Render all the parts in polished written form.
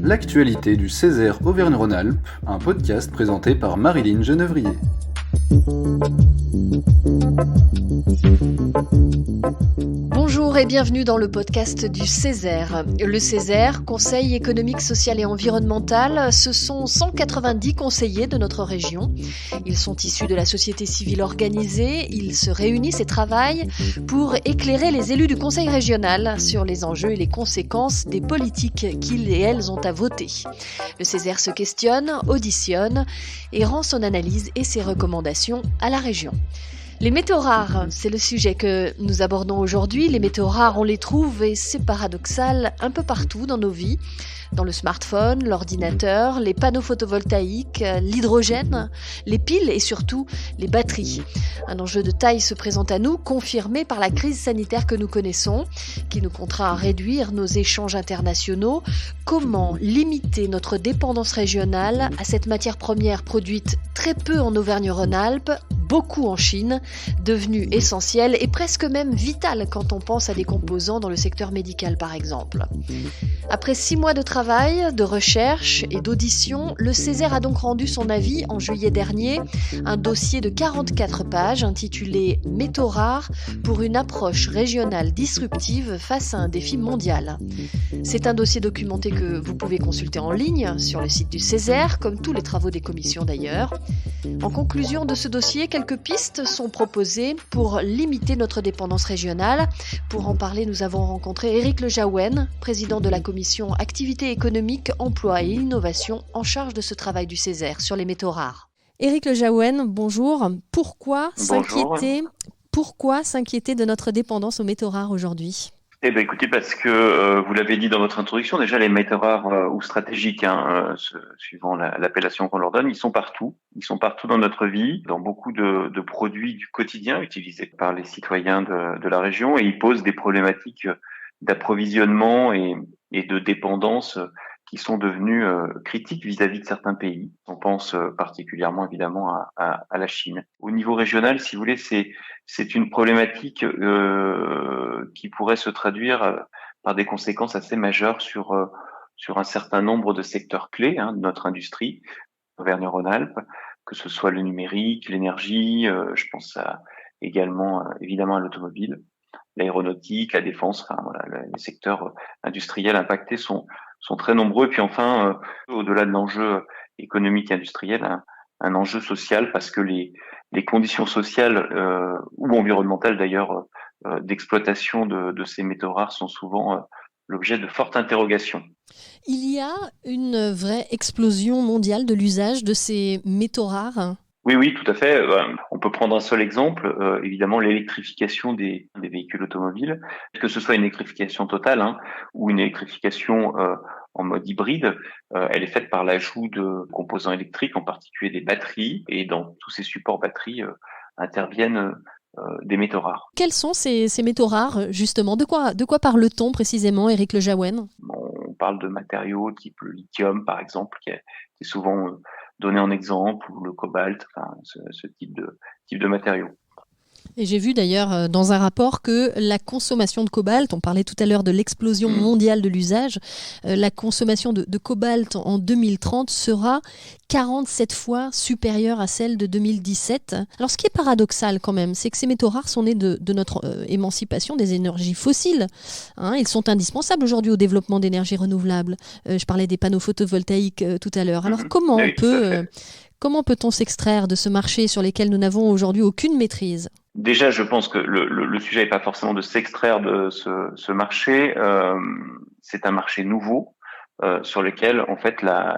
L'actualité du Césaire Auvergne-Rhône-Alpes, un podcast présenté par Marilyn Genevrier. Bonjour et bienvenue dans le podcast du Césaire. Le Césaire, Conseil économique, social et environnemental, ce sont 190 conseillers de notre région. Ils sont issus de la société civile organisée, ils se réunissent et travaillent pour éclairer les élus du Conseil régional sur les enjeux et les conséquences des politiques qu'ils et elles ont à voter. Le Césaire se questionne, auditionne et rend son analyse et ses recommandations à la région. Les métaux rares, c'est le sujet que nous abordons aujourd'hui. Les métaux rares, on les trouve, et c'est paradoxal, un peu partout dans nos vies. Dans le smartphone, l'ordinateur, les panneaux photovoltaïques, l'hydrogène, les piles et surtout les batteries. Un enjeu de taille se présente à nous, confirmé par la crise sanitaire que nous connaissons, qui nous contraint à réduire nos échanges internationaux. Comment limiter notre dépendance régionale à cette matière première produite très peu en Auvergne-Rhône-Alpes, beaucoup en Chine, devenue essentielle et presque même vitale quand on pense à des composants dans le secteur médical par exemple. Après 6 mois de travail, de recherche et d'audition, le Césaire a donc rendu son avis en juillet dernier, un dossier de 44 pages intitulé « Métaux rares pour une approche régionale disruptive face à un défi mondial ». C'est un dossier documenté que vous pouvez consulter en ligne sur le site du Césaire, comme tous les travaux des commissions d'ailleurs. En conclusion de ce dossier, quelques pistes sont proposées pour limiter notre dépendance régionale. Pour en parler, nous avons rencontré Éric Le Jaouen, président de la commission Activité économique, emploi et innovation en charge de ce travail du Césaire sur les métaux rares. Éric Le Jaouen, bonjour. Pourquoi s'inquiéter de notre dépendance aux métaux rares aujourd'hui ? Écoutez, parce que vous l'avez dit dans votre introduction, déjà les métaux rares ou stratégiques, suivant l'appellation qu'on leur donne, ils sont partout. Ils sont partout dans notre vie, dans beaucoup de produits du quotidien utilisés par les citoyens de la région, et ils posent des problématiques d'approvisionnement et de dépendance qui sont devenues critiques vis-à-vis de certains pays. On pense particulièrement évidemment à la Chine. Au niveau régional, si vous voulez, c'est une problématique qui pourrait se traduire par des conséquences assez majeures sur un certain nombre de secteurs clés de notre industrie, Auvergne-Rhône-Alpes, que ce soit le numérique, l'énergie, je pense également évidemment à l'automobile, l'aéronautique, la défense, les secteurs industriels impactés sont très nombreux. Et puis enfin, au-delà de l'enjeu économique et industriel, un enjeu social, parce que les conditions sociales ou environnementales d'ailleurs d'exploitation de ces métaux rares sont souvent l'objet de fortes interrogations. Il y a une vraie explosion mondiale de l'usage de ces métaux rares ? Oui, tout à fait. On peut prendre un seul exemple, évidemment l'électrification des véhicules automobiles, que ce soit une électrification totale ou une électrification en mode hybride, elle est faite par l'ajout de composants électriques, en particulier des batteries, et dans tous ces supports batteries interviennent des métaux rares. Quels sont ces métaux rares, justement ? De quoi parle-t-on précisément, Éric Le Jaouen ? On parle de matériaux type le lithium, par exemple, qui est souvent donné en exemple, ou le cobalt, ce type de matériaux. Et j'ai vu d'ailleurs dans un rapport que la consommation de cobalt, on parlait tout à l'heure de l'explosion mondiale de l'usage, la consommation de cobalt en 2030 sera 47 fois supérieure à celle de 2017. Alors ce qui est paradoxal quand même, c'est que ces métaux rares sont nés de notre émancipation des énergies fossiles. Ils sont indispensables aujourd'hui au développement d'énergies renouvelables. Je parlais des panneaux photovoltaïques tout à l'heure. Alors comment peut-on s'extraire de ce marché sur lequel nous n'avons aujourd'hui aucune maîtrise ? Déjà, je pense que le sujet n'est pas forcément de s'extraire de ce marché. C'est un marché nouveau sur lequel, en fait, la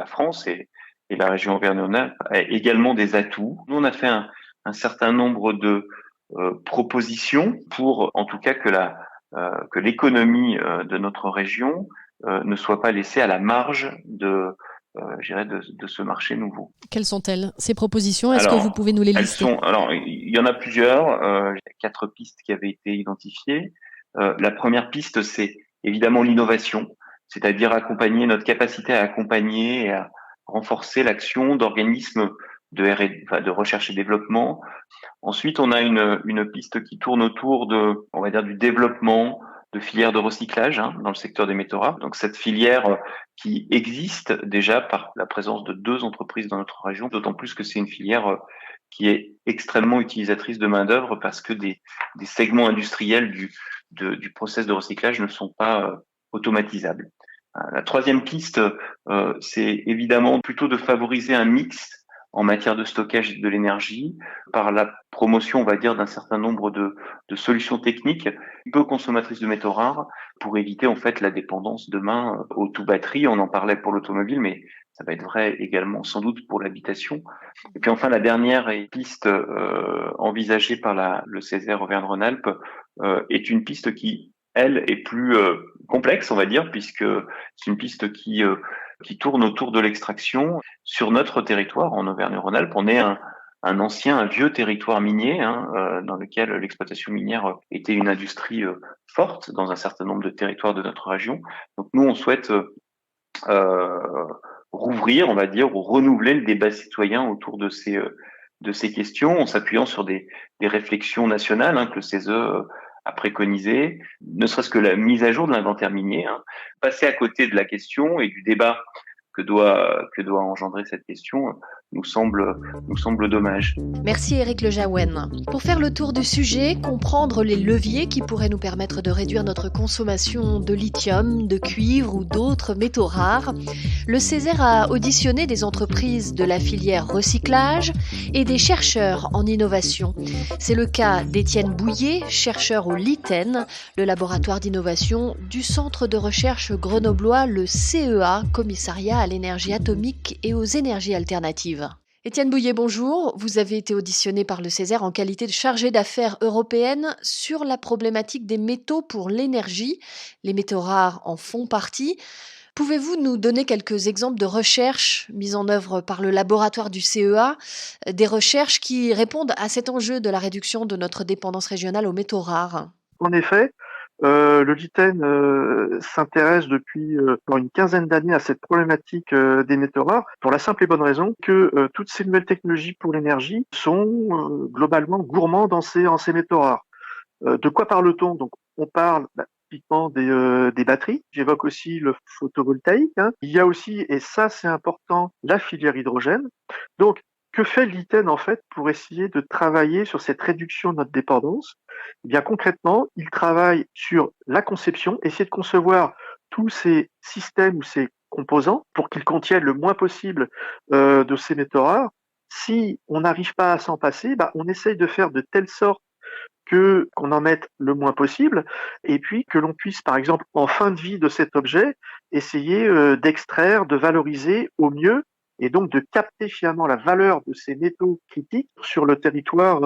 France et la région Auvergne-Rhône-Alpes a également des atouts. Nous, on a fait un certain nombre de propositions pour, en tout cas, que l'économie de notre région ne soit pas laissée à la marge de ce marché nouveau. Quelles sont-elles, ces propositions ? Est-ce que vous pouvez nous les lister ? Il y en a plusieurs. Il y a 4 pistes qui avaient été identifiées. La première piste, c'est évidemment l'innovation, c'est-à-dire accompagner notre capacité à accompagner et à renforcer l'action d'organismes de recherche et développement. Ensuite, on a une piste qui tourne autour on va dire, du développement de filières de recyclage dans le secteur des métaux rares. Donc cette filière qui existe déjà par la présence de 2 entreprises dans notre région, d'autant plus que c'est une filière qui est extrêmement utilisatrice de main-d'œuvre parce que des segments industriels du process de recyclage ne sont pas automatisables. La troisième piste, c'est évidemment plutôt de favoriser un mix en matière de stockage de l'énergie par la promotion, on va dire, d'un certain nombre de solutions techniques peu consommatrices de métaux rares pour éviter en fait la dépendance demain aux tout-batteries. On en parlait pour l'automobile, mais ça va être vrai également sans doute pour l'habitation. Et puis enfin, la dernière piste envisagée par le Césaire Auvergne-Rhône-Alpes est une piste qui, elle, est plus complexe, on va dire, puisque c'est une piste qui tourne autour de l'extraction. Sur notre territoire, en Auvergne-Rhône-Alpes, on est un vieux territoire minier, dans lequel l'exploitation minière était une industrie forte dans un certain nombre de territoires de notre région. Donc nous, on souhaite rouvrir, on va dire, ou renouveler le débat citoyen autour de ces questions, en s'appuyant sur des réflexions nationales que le CESE a préconisé, ne serait-ce que la mise à jour de l'inventaire minier. Passer à côté de la question et du débat que doit engendrer cette question nous semble dommage. Merci Éric Lejaouen. Pour faire le tour du sujet, comprendre les leviers qui pourraient nous permettre de réduire notre consommation de lithium, de cuivre ou d'autres métaux rares, le Césaire a auditionné des entreprises de la filière recyclage et des chercheurs en innovation. C'est le cas d'Étienne Bouillet, chercheur au LITEN, le laboratoire d'innovation du centre de recherche grenoblois, le CEA, Commissariat à l'énergie atomique et aux énergies alternatives. Étienne Bouillet, bonjour. Vous avez été auditionné par le Césaire en qualité de chargé d'affaires européenne sur la problématique des métaux pour l'énergie. Les métaux rares en font partie. Pouvez-vous nous donner quelques exemples de recherches mises en œuvre par le laboratoire du CEA, des recherches qui répondent à cet enjeu de la réduction de notre dépendance régionale aux métaux rares? En effet, le LITEN s'intéresse depuis une quinzaine d'années à cette problématique des métaux rares, pour la simple et bonne raison que toutes ces nouvelles technologies pour l'énergie sont globalement gourmandes en ces métaux rares. De quoi parle-t-on? Donc, on parle typiquement des batteries. J'évoque aussi le photovoltaïque. Il y a aussi, et ça c'est important, la filière hydrogène. Donc, que fait l'ITEN en fait pour essayer de travailler sur cette réduction de notre dépendance? Eh bien concrètement, il travaille sur la conception, essayer de concevoir tous ces systèmes ou ces composants pour qu'ils contiennent le moins possible de ces métaux rares. Si on n'arrive pas à s'en passer, on essaye de faire de telle sorte qu'on en mette le moins possible, et puis que l'on puisse, par exemple, en fin de vie de cet objet, essayer d'extraire, de valoriser au mieux, et donc de capter finalement la valeur de ces métaux critiques sur le territoire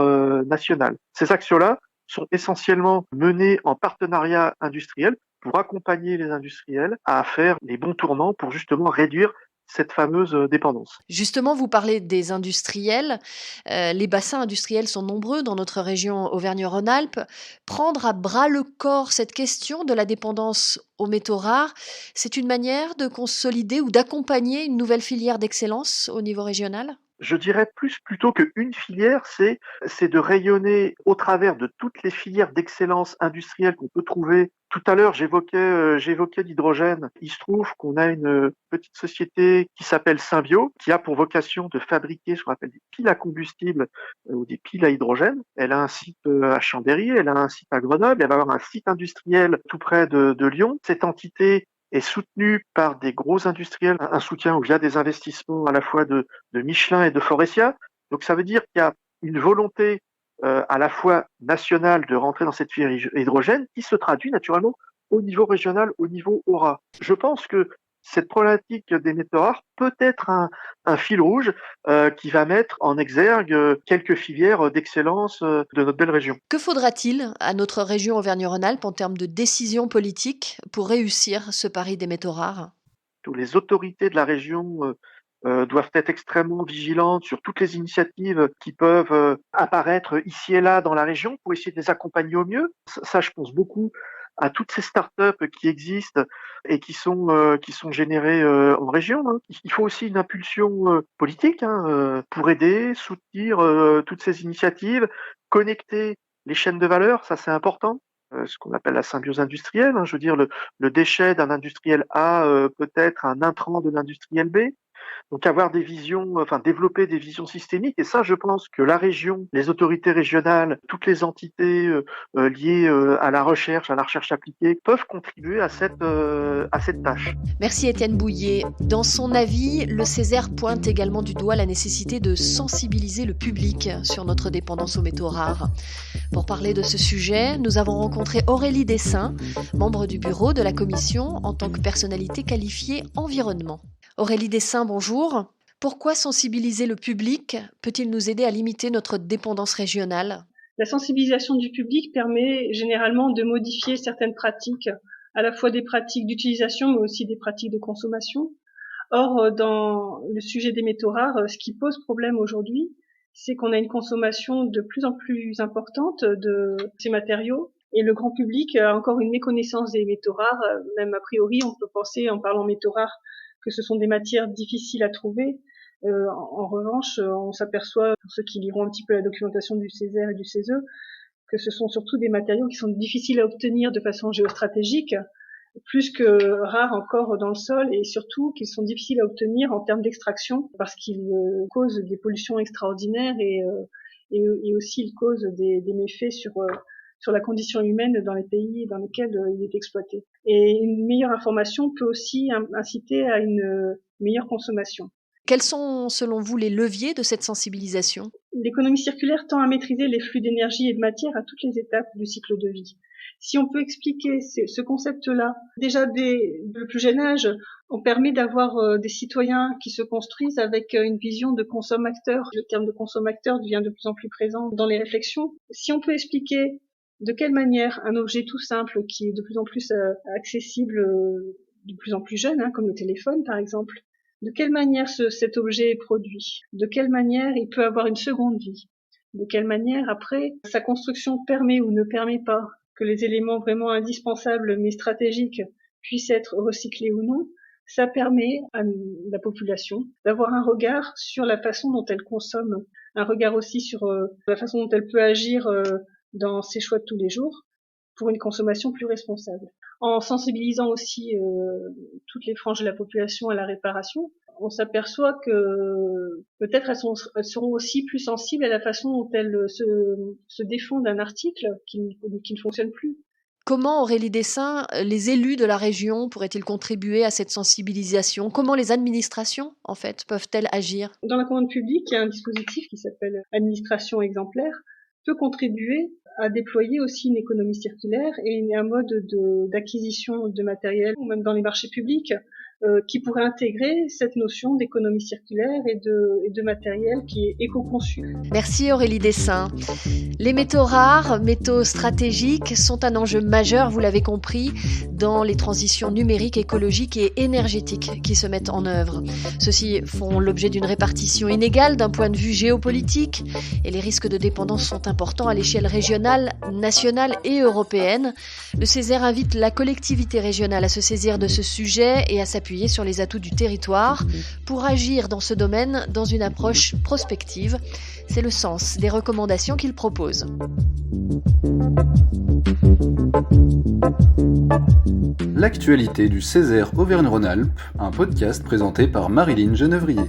national. Ces actions-là sont essentiellement menées en partenariat industriel pour accompagner les industriels à faire les bons tournants pour justement réduire cette fameuse dépendance. Justement, vous parlez des industriels. Les bassins industriels sont nombreux dans notre région Auvergne-Rhône-Alpes. Prendre à bras le corps cette question de la dépendance aux métaux rares, c'est une manière de consolider ou d'accompagner une nouvelle filière d'excellence au niveau régional ? Je dirais plutôt qu'une filière, c'est de rayonner au travers de toutes les filières d'excellence industrielle qu'on peut trouver. Tout à l'heure, j'évoquais l'hydrogène. Il se trouve qu'on a une petite société qui s'appelle Symbio, qui a pour vocation de fabriquer ce qu'on appelle des piles à combustible ou des piles à hydrogène. Elle a un site à Chambéry, elle a un site à Grenoble, elle va avoir un site industriel tout près de Lyon. Cette entité est soutenu par des gros industriels, un soutien via des investissements à la fois de Michelin et de Forestia. Donc ça veut dire qu'il y a une volonté à la fois nationale de rentrer dans cette filière hydrogène qui se traduit naturellement au niveau régional, au niveau aura. Je pense que cette problématique des métaux rares peut être un fil rouge qui va mettre en exergue quelques filières d'excellence de notre belle région. Que faudra-t-il à notre région Auvergne-Rhône-Alpes en termes de décisions politiques pour réussir ce pari des métaux rares ? Les autorités de la région doivent être extrêmement vigilantes sur toutes les initiatives qui peuvent apparaître ici et là dans la région pour essayer de les accompagner au mieux. Ça, je pense beaucoup à toutes ces startups qui existent et qui sont générées en région, hein. Il faut aussi une impulsion politique, hein, pour aider, soutenir toutes ces initiatives, connecter les chaînes de valeur, ça c'est important. Ce qu'on appelle la symbiose industrielle, hein. Je veux dire, le déchet d'un industriel A peut être un intrant de l'industriel B. Donc avoir des visions, développer des visions systémiques. Et ça, je pense que la région, les autorités régionales, toutes les entités liées à la recherche appliquée peuvent contribuer à cette tâche. Merci Étienne Bouillet. Dans son avis, le Césaire pointe également du doigt la nécessité de sensibiliser le public sur notre dépendance aux métaux rares. Pour parler de ce sujet, nous avons rencontré Aurélie Dessin, membre du bureau de la commission en tant que personnalité qualifiée environnement. Aurélie Dessin, bonjour. Pourquoi sensibiliser le public peut-il nous aider à limiter notre dépendance régionale ? La sensibilisation du public permet généralement de modifier certaines pratiques, à la fois des pratiques d'utilisation mais aussi des pratiques de consommation. Or, dans le sujet des métaux rares, ce qui pose problème aujourd'hui, c'est qu'on a une consommation de plus en plus importante de ces matériaux et le grand public a encore une méconnaissance des métaux rares. Même a priori, on peut penser, en parlant métaux rares, que ce sont des matières difficiles à trouver. En revanche, on s'aperçoit, pour ceux qui liront un petit peu la documentation du Césaire et du CESE, que ce sont surtout des matériaux qui sont difficiles à obtenir de façon géostratégique, plus que rares encore dans le sol, et surtout qu'ils sont difficiles à obtenir en termes d'extraction, parce qu'ils causent des pollutions extraordinaires et aussi ils causent des méfaits sur la condition humaine dans les pays dans lesquels il est exploité. Et une meilleure information peut aussi inciter à une meilleure consommation. Quels sont, selon vous, les leviers de cette sensibilisation ? L'économie circulaire tend à maîtriser les flux d'énergie et de matière à toutes les étapes du cycle de vie. Si on peut expliquer ce concept-là, déjà dès le plus jeune âge, on permet d'avoir des citoyens qui se construisent avec une vision de consommateur. Le terme de consommateur devient de plus en plus présent dans les réflexions. Si on peut expliquer de quelle manière un objet tout simple qui est de plus en plus accessible de plus en plus jeune, hein, comme le téléphone par exemple, de quelle manière cet objet est produit, de quelle manière il peut avoir une seconde vie, de quelle manière après sa construction permet ou ne permet pas que les éléments vraiment indispensables mais stratégiques puissent être recyclés ou non, ça permet à la population d'avoir un regard sur la façon dont elle consomme, un regard aussi sur la façon dont elle peut agir dans ses choix de tous les jours pour une consommation plus responsable. En sensibilisant aussi toutes les franges de la population à la réparation, on s'aperçoit que peut-être elles seront aussi plus sensibles à la façon dont elles se défont d'un article qui ne fonctionne plus. Comment, Aurélie Dessin, les élus de la région pourraient-ils contribuer à cette sensibilisation ? Comment les administrations, en fait, peuvent-elles agir ? Dans la commande publique, il y a un dispositif qui s'appelle administration exemplaire, peut contribuer à déployer aussi une économie circulaire et un mode d'acquisition de matériel, ou même dans les marchés publics, qui pourrait intégrer cette notion d'économie circulaire et de matériel qui est éco-conçu. Merci Aurélie Dessin. Les métaux rares, métaux stratégiques, sont un enjeu majeur, vous l'avez compris, dans les transitions numériques, écologiques et énergétiques qui se mettent en œuvre. Ceux-ci font l'objet d'une répartition inégale d'un point de vue géopolitique et les risques de dépendance sont importants à l'échelle régionale, nationale et européenne. Le Césaire invite la collectivité régionale à se saisir de ce sujet et à s'appuyer sur les atouts du territoire pour agir dans ce domaine dans une approche prospective. C'est le sens des recommandations qu'il propose. L'actualité du Césaire Auvergne-Rhône-Alpes, un podcast présenté par Marilyn Genevrier.